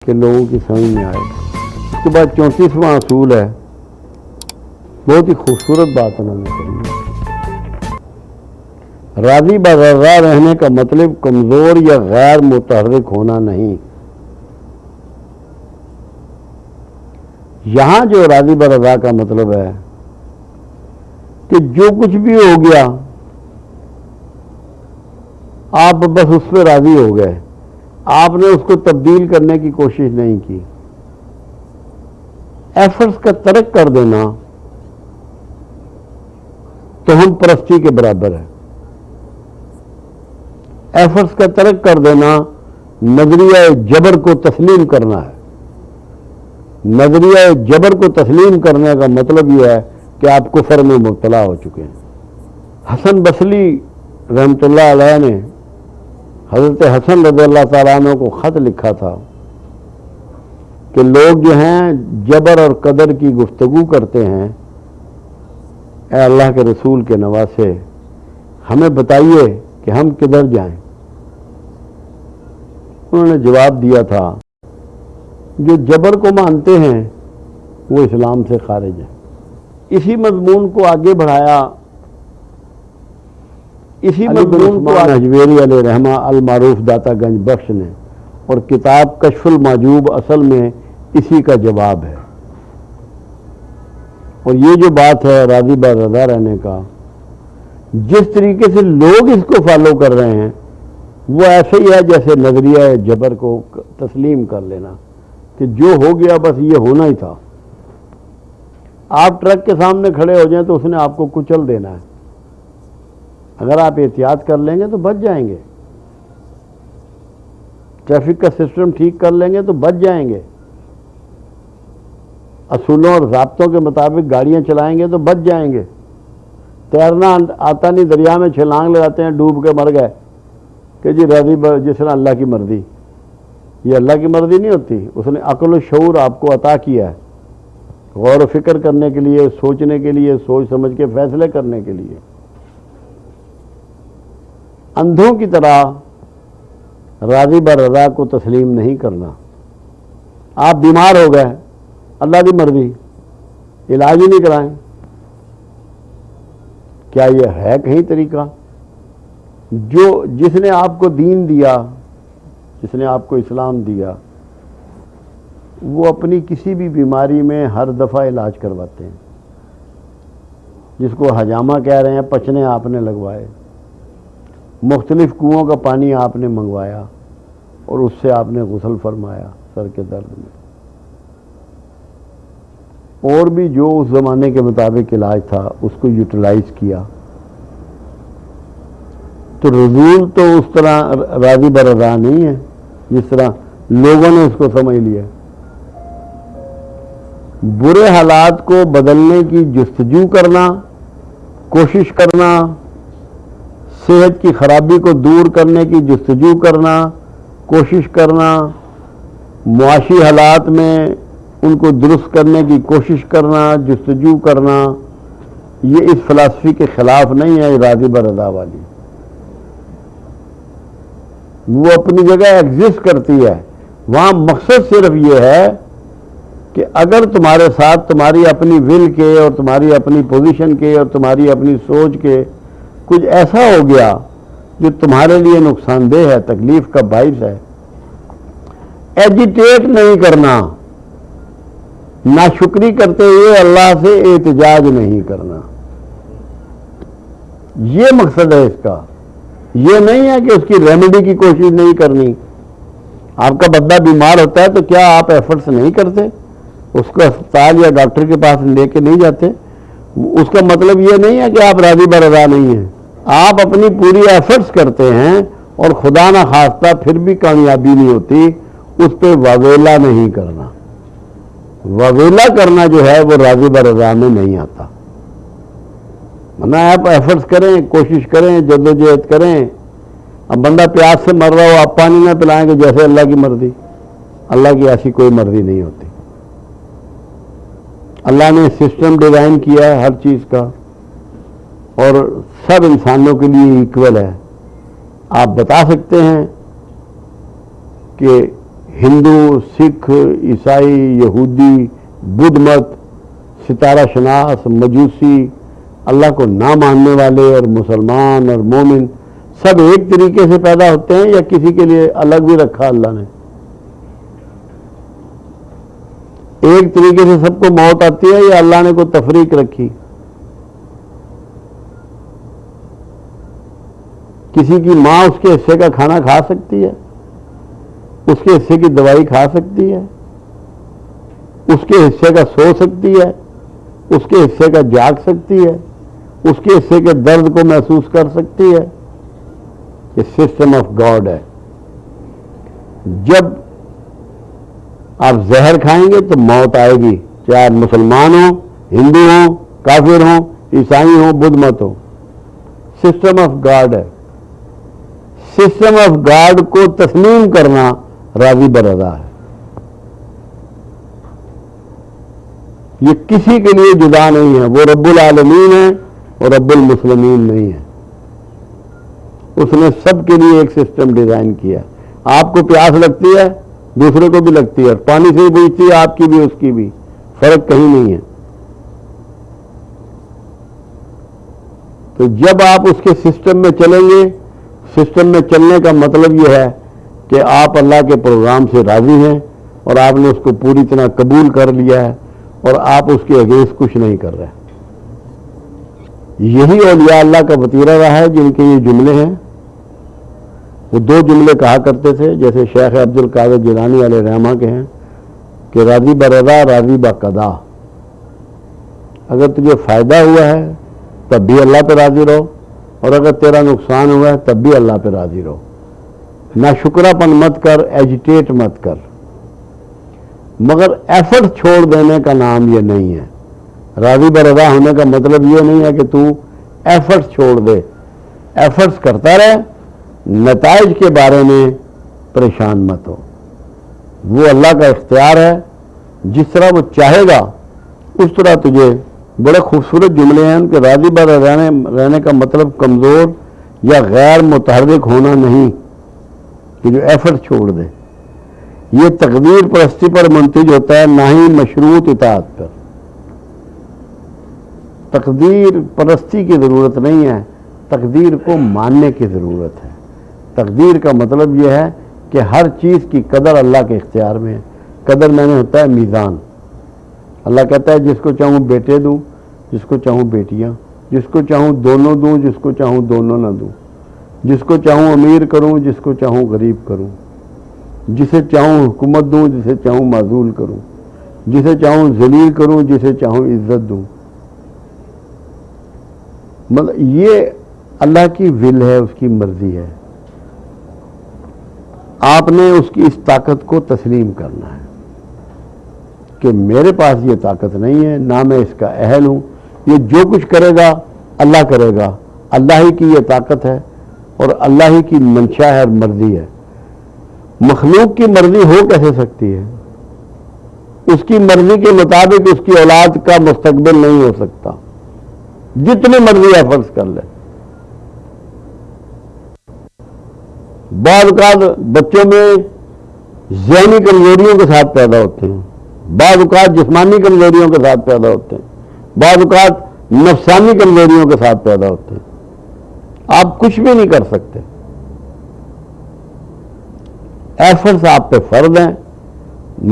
کہ لوگوں کی سمجھ میں آئے. اس کے بعد 34واں اصول ہے، بہت ہی خوبصورت بات انہوں نے کہی ہے. راضی برضا رہنے کا مطلب کمزور یا غیر متحرک ہونا نہیں. یہاں جو راضی برضا کا مطلب ہے کہ جو کچھ بھی ہو گیا آپ بس اس پہ راضی ہو گئے، آپ نے اس کو تبدیل کرنے کی کوشش نہیں کی. ایفرٹس کا ترک کر دینا تو ہم پرستی کے برابر ہے. ایفرٹس کا ترک کر دینا نظریہ جبر کو تسلیم کرنا ہے. نظریہ جبر کو تسلیم کرنے کا مطلب یہ ہے کہ آپ کفر میں مبتلا ہو چکے ہیں. حسن بصری رحمۃ اللہ علیہ نے حضرت حسن رضی اللہ تعالیٰ عنہ کو خط لکھا تھا کہ لوگ جو ہیں جبر اور قدر کی گفتگو کرتے ہیں، اے اللہ کے رسول کے نواسے ہمیں بتائیے کہ ہم کدھر جائیں. انہوں نے جواب دیا تھا جو جبر کو مانتے ہیں وہ اسلام سے خارج ہے. اسی مضمون کو آگے بڑھایا، اسی مضمون کو حجویری علیہ رحمہ المعروف داتا گنج بخش نے، اور کتاب کشف المحجوب اصل میں اسی کا جواب ہے. اور یہ جو بات ہے راضی برضا رہنے کا، جس طریقے سے لوگ اس کو فالو کر رہے ہیں وہ ایسے ہی ہے جیسے نظریہ جبر کو تسلیم کر لینا کہ جو ہو گیا بس یہ ہونا ہی تھا. آپ ٹرک کے سامنے کھڑے ہو جائیں تو اس نے آپ کو کچل دینا ہے. اگر آپ احتیاط کر لیں گے تو بچ جائیں گے، ٹریفک کا سسٹم ٹھیک کر لیں گے تو بچ جائیں گے، اصولوں اور ضابطوں کے مطابق گاڑیاں چلائیں گے تو بچ جائیں گے. تیرنا آتا نہیں، دریا میں چھلانگ لگاتے ہیں ڈوب کے مر گئے کہ جی راضی جس طرح اللہ کی مرضی. یہ اللہ کی مرضی نہیں ہوتی، اس نے عقل و شعور آپ کو عطا کیا ہے غور و فکر کرنے کے لیے، سوچنے کے لیے، سوچ سمجھ کے فیصلے کرنے کے لیے. اندھوں کی طرح راضی برضا کو تسلیم نہیں کرنا. آپ بیمار ہو گئے، اللہ کی مرضی، علاج ہی نہیں کرائیں. کیا یہ ہے کہیں طریقہ؟ جس نے آپ کو دین دیا، جس نے آپ کو اسلام دیا، وہ اپنی کسی بھی بیماری میں ہر دفعہ علاج کرواتے ہیں. جس کو حجامہ کہہ رہے ہیں، پچنے آپ نے لگوائے، مختلف کنوؤں کا پانی آپ نے منگوایا اور اس سے آپ نے غسل فرمایا سر کے درد میں. اور بھی جو اس زمانے کے مطابق علاج تھا اس کو یوٹیلائز کیا. تو رسول تو اس طرح راضی برضا نہیں ہے جس طرح لوگوں نے اس کو سمجھ لیا. برے حالات کو بدلنے کی جستجو کرنا، کوشش کرنا، صحت کی خرابی کو دور کرنے کی جستجو کرنا، کوشش کرنا، معاشی حالات میں ان کو درست کرنے کی کوشش کرنا، جستجو کرنا، یہ اس فلسفی کے خلاف نہیں ہے. راضی برضا والی وہ اپنی جگہ ایگزسٹ کرتی ہے. وہاں مقصد صرف یہ ہے کہ اگر تمہارے ساتھ تمہاری اپنی ول کے اور تمہاری اپنی پوزیشن کے اور تمہاری اپنی سوچ کے کچھ ایسا ہو گیا جو تمہارے لیے نقصان دہ ہے، تکلیف کا باعث ہے، ایجیٹیٹ نہیں کرنا، ناشکری کرتے ہوئے اللہ سے احتجاج نہیں کرنا. یہ مقصد ہے اس کا. یہ نہیں ہے کہ اس کی ریمیڈی کی کوشش نہیں کرنی. آپ کا بندہ بیمار ہوتا ہے تو کیا آپ ایفرٹس نہیں کرتے؟ اس کو اسپتال یا ڈاکٹر کے پاس لے کے نہیں جاتے؟ اس کا مطلب یہ نہیں ہے کہ آپ راضی برضا نہیں ہیں. آپ اپنی پوری ایفرٹس کرتے ہیں اور خدا نہ خواستہ پھر بھی کامیابی نہیں ہوتی، اس پہ واویلا نہیں کرنا. واویلا کرنا جو ہے وہ راضی برضا میں نہیں آتا. ورنہ آپ ایفرٹس کریں، کوشش کریں، جدوجہد کریں. اب بندہ پیاس سے مر رہا ہو، آپ پانی نہ پلائیں گے جیسے اللہ کی مرضی. اللہ کی ایسی کوئی مرضی نہیں ہوتی. اللہ نے سسٹم ڈیزائن کیا ہے ہر چیز کا اور سب انسانوں کے لیے ایکول ہے. آپ بتا سکتے ہیں کہ ہندو، سکھ، عیسائی، یہودی، بدھ مت، ستارہ شناس، مجوسی، اللہ کو نہ ماننے والے اور مسلمان اور مومن سب ایک طریقے سے پیدا ہوتے ہیں یا کسی کے لیے الگ بھی رکھا اللہ نے؟ ایک طریقے سے سب کو موت آتی ہے یا اللہ نے کوئی تفریق رکھی؟ کسی کی ماں اس کے حصے کا کھانا کھا سکتی ہے، اس کے حصے کی دوائی کھا سکتی ہے، اس کے حصے کا سو سکتی ہے، اس کے حصے کا جاگ سکتی ہے، اس کے حصے کے درد کو محسوس کر سکتی ہے؟ یہ سسٹم آف گاڈ ہے۔ جب آپ زہر کھائیں گے تو موت آئے گی، چاہے آپ مسلمان ہوں، ہندو ہوں، کافر ہوں، عیسائی ہوں، بدھ مت ہو، سسٹم آف گاڈ ہے۔ سسٹم آف گاڈ کو تسلیم کرنا راضی برضا ہے۔ یہ کسی کے لیے جدا نہیں ہے، وہ رب العالمین ہے اور رب المسلمین نہیں ہے۔ اس نے سب کے لیے ایک سسٹم ڈیزائن کیا۔ آپ کو پیاس لگتی ہے، دوسرے کو بھی لگتی ہے، پانی سے بھی بجتی ہے، آپ کی بھی اس کی بھی، فرق کہیں نہیں ہے۔ تو جب آپ اس کے سسٹم میں چلیں گے، سسٹم میں چلنے کا مطلب یہ ہے کہ آپ اللہ کے پروگرام سے راضی ہیں اور آپ نے اس کو پوری طرح قبول کر لیا ہے اور آپ اس کے اگینسٹ کچھ نہیں کر رہے۔ یہی اولیاء اللہ کا وتیرہ رہا ہے جن کے یہ جملے ہیں۔ وہ دو جملے کہا کرتے تھے، جیسے شیخ عبد القادر جیلانی علیہ رحمہ کے ہیں کہ راضی برضا، راضی بقضا۔ اگر تجھے فائدہ ہوا ہے تب بھی اللہ پہ راضی رہو، اور اگر تیرا نقصان ہوا ہے تب بھی اللہ پہ راضی رہو۔ نہ شکرا پن مت کر، ایجیٹیٹ مت کر، مگر ایفرٹ چھوڑ دینے کا نام یہ نہیں ہے۔ راضی برضا ہونے کا مطلب یہ نہیں ہے کہ تو ایفرٹس چھوڑ دے، ایفرٹس کرتا رہے، نتائج کے بارے میں پریشان مت ہو۔ وہ اللہ کا اختیار ہے، جس طرح وہ چاہے گا اس طرح تجھے۔ بڑے خوبصورت جملے ہیں ان کے، راضی برضا رہنے کا مطلب کمزور یا غیر متحرک ہونا نہیں کہ جو ایفرٹ چھوڑ دے۔ یہ تقدیر پرستی پر منتج ہوتا ہے، نہ ہی مشروط اطاعت پر۔ تقدیر پرستی کی ضرورت نہیں ہے، تقدیر کو ماننے کی ضرورت ہے۔ تقدیر کا مطلب یہ ہے کہ ہر چیز کی قدر اللہ کے اختیار میں ہے۔ قدر میں نے ہوتا ہے میزان۔ اللہ کہتا ہے جس کو چاہوں بیٹے دوں، جس کو چاہوں بیٹیاں، جس کو چاہوں دونوں دوں، جس کو چاہوں دونوں نہ دوں، جس کو چاہوں امیر کروں، جس کو چاہوں غریب کروں، جسے چاہوں حکومت دوں، جسے چاہوں معزول کروں، جسے چاہوں ذلیل کروں، جسے چاہوں عزت دوں۔ مطلب یہ اللہ کی ول ہے، اس کی مرضی ہے۔ آپ نے اس کی اس طاقت کو تسلیم کرنا ہے کہ میرے پاس یہ طاقت نہیں ہے، نہ میں اس کا اہل ہوں۔ یہ جو کچھ کرے گا اللہ کرے گا، اللہ ہی کی یہ طاقت ہے اور اللہ ہی کی منشا ہے اور مرضی ہے۔ مخلوق کی مرضی ہو کیسے سکتی ہے؟ اس کی مرضی کے مطابق اس کی اولاد کا مستقبل نہیں ہو سکتا، جتنی مرضی ایفرٹس کر لے۔ بعض اوقات بچوں میں ذہنی کمزوریوں کے ساتھ پیدا ہوتے ہیں، بعض اوقات جسمانی کمزوریوں کے ساتھ پیدا ہوتے ہیں، بعض اوقات نفسانی کمزوریوں کے ساتھ پیدا ہوتے ہیں۔ آپ کچھ بھی نہیں کر سکتے۔ ایفرٹس آپ پہ فرض ہیں،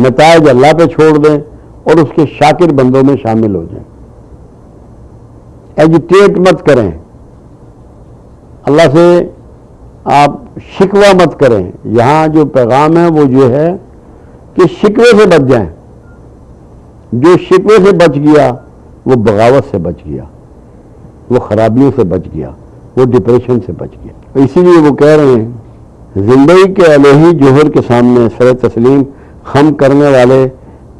نتائج اللہ پہ چھوڑ دیں اور اس کے شاکر بندوں میں شامل ہو جائیں۔ ایجیٹیٹ مت کریں، اللہ سے آپ شکوہ مت کریں۔ یہاں جو پیغام ہے وہ یہ ہے کہ شکوے سے بچ جائیں۔ جو شکوے سے بچ گیا وہ بغاوت سے بچ گیا، وہ خرابیوں سے بچ گیا، وہ ڈپریشن سے بچ گیا۔ اسی لیے وہ کہہ رہے ہیں زندگی کے الہی جوہر کے سامنے سر تسلیم خم کرنے والے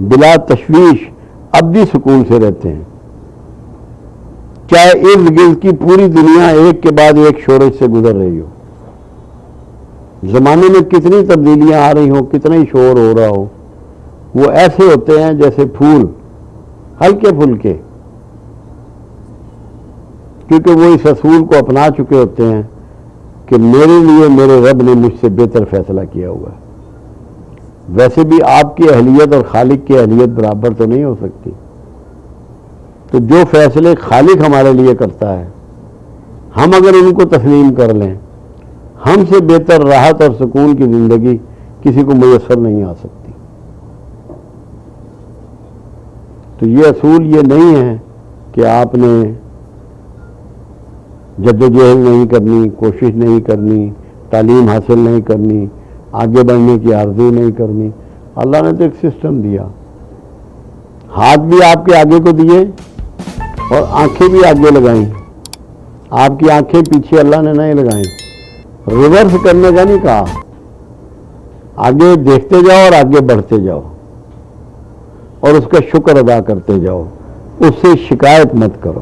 بلا تشویش ابدی سکون سے رہتے ہیں، چاہے ارد گرد کی پوری دنیا ایک کے بعد ایک شورش سے گزر رہی ہو، زمانے میں کتنی تبدیلیاں آ رہی ہوں، کتنا ہی شور ہو رہا ہو، وہ ایسے ہوتے ہیں جیسے پھول ہلکے پھلکے، کیونکہ وہ اس اصول کو اپنا چکے ہوتے ہیں کہ میرے لیے میرے رب نے مجھ سے بہتر فیصلہ کیا ہوا ہے۔ ویسے بھی آپ کی اہلیت اور خالق کی اہلیت برابر تو نہیں ہو سکتی. تو جو فیصلے خالق ہمارے لیے کرتا ہے ہم اگر ان کو تسلیم کر لیں ہم سے بہتر راحت اور سکون کی زندگی کسی کو میسر نہیں آ سکتی. تو یہ اصول یہ نہیں ہے کہ آپ نے جدوجہد نہیں کرنی، کوشش نہیں کرنی، تعلیم حاصل نہیں کرنی، آگے بڑھنے کی آرزو نہیں کرنی. اللہ نے تو ایک سسٹم دیا. ہاتھ بھی آپ کے آگے کو دیے اور آنکھیں بھی آگے لگائیں. آپ کی آنکھیں پیچھے اللہ نے نہیں لگائیں. ریورس کرنے کا نہیں کہا. آگے دیکھتے جاؤ اور آگے بڑھتے جاؤ اور اس کا شکر ادا کرتے جاؤ. اس سے شکایت مت کرو.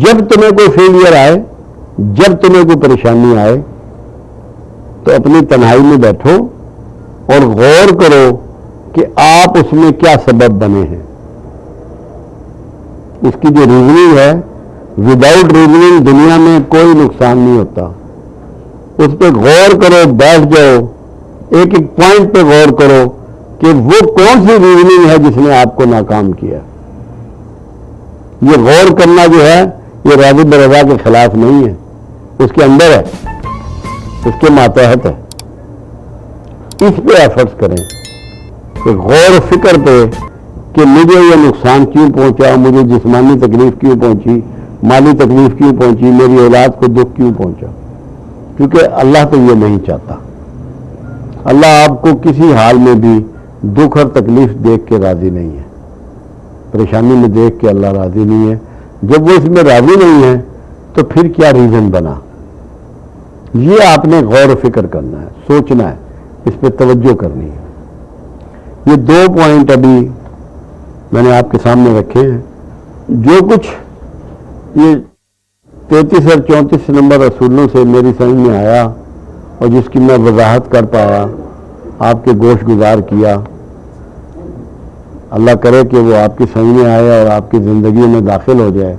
جب تمہیں کوئی فیلئر آئے، جب تمہیں کوئی پریشانی آئے تو اپنی تنہائی میں بیٹھو اور غور کرو کہ آپ اس میں کیا سبب بنے ہیں. اس کی جو ریزننگ ہے، وداؤٹ ریزننگ دنیا میں کوئی نقصان نہیں ہوتا. اس پہ غور کرو، بیٹھ جاؤ، ایک ایک پوائنٹ پہ غور کرو کہ وہ کون سی ریزننگ ہے جس نے آپ کو ناکام کیا. یہ غور کرنا جو ہے یہ راضی برضا کے خلاف نہیں ہے، اس کے اندر ہے، اس کے ماتحت ہے. اس پہ ایفرٹس کریں کہ غور و فکر پہ کہ مجھے یہ نقصان کیوں پہنچا، مجھے جسمانی تکلیف کیوں پہنچی، مالی تکلیف کیوں پہنچی، میری اولاد کو دکھ کیوں پہنچا. کیونکہ اللہ تو یہ نہیں چاہتا. اللہ آپ کو کسی حال میں بھی دکھ اور تکلیف دیکھ کے راضی نہیں ہے، پریشانی میں دیکھ کے اللہ راضی نہیں ہے. جب وہ اس میں راضی نہیں ہے تو پھر کیا ریزن بنا. یہ آپ نے غور و فکر کرنا ہے، سوچنا ہے، اس پہ توجہ کرنی ہے. یہ 2 پوائنٹ ابھی میں نے آپ کے سامنے رکھے ہیں. جو کچھ یہ 33 اور 34 نمبر اصولوں سے میری سمجھ میں آیا اور جس کی میں وضاحت کر پایا، آپ کے گوش گزار کیا، اللہ کرے کہ وہ آپ کی سمجھ میں آئے اور آپ کی زندگی میں داخل ہو جائے.